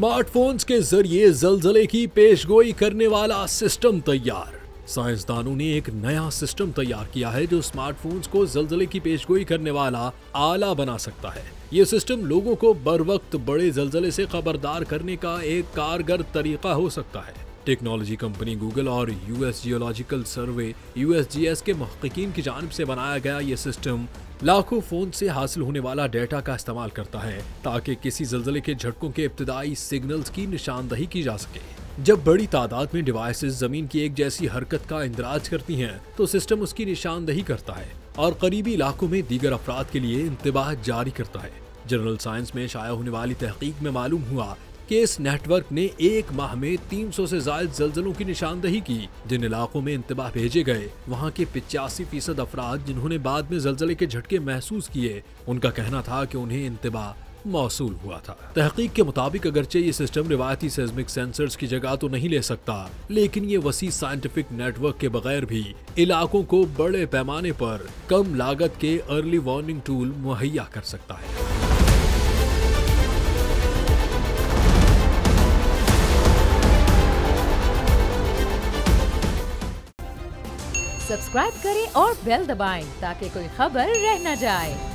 Smartphones के जरिए जलजले की पेशगोई करने वाला सिस्टम तैयार। साइंसदानों ने एक नया सिस्टम तैयार किया है जो स्मार्टफोन्स को जलजले की पेशगोई करने वाला आला बना सकता है। ये सिस्टम लोगों को बर वक्त बड़े जलजले से खबरदार करने का एक कारगर तरीका हो सकता है। टेक्नोलॉजी कंपनी गूगल और यूएस जियोलॉजिकल सर्वे USGS के मुहक्किकीन की जानिब से बनाया गया ये सिस्टम लाखों फोन से हासिल होने वाला डेटा का इस्तेमाल करता है ताकि किसी जलजले के झटकों के इब्तिदाई सिग्नल्स की निशानदही की जा सके। जब बड़ी तादाद में डिवाइसेस जमीन की एक जैसी हरकत का इंदराज करती हैं, तो सिस्टम उसकी निशानदही करता है और करीबी इलाकों में दीगर अफराद के लिए इंतबाह जारी करता है। जनरल साइंस में शाया होने वाली तहकीक में मालूम हुआ कि इस नेटवर्क ने एक माह में 300 से ज्यादा जलजलों की निशानदही की। जिन इलाकों में इंतबाह भेजे गए, वहाँ के 85% अफराद जिन्होंने बाद में जलजले के झटके महसूस किए, उनका कहना था कि उन्हें इंतबाह मौसूल हुआ था। तहकीक के मुताबिक अगरचे ये सिस्टम रिवायती सेस्मिक सेंसर्स की जगह तो नहीं ले सकता, लेकिन ये वसी साइंटिफिक नेटवर्क के बगैर भी इलाकों को बड़े पैमाने पर कम लागत के अर्ली वार्निंग टूल मुहैया कर सकता है। सब्सक्राइब करें और बेल दबाएं ताकि कोई खबर रह न जाए।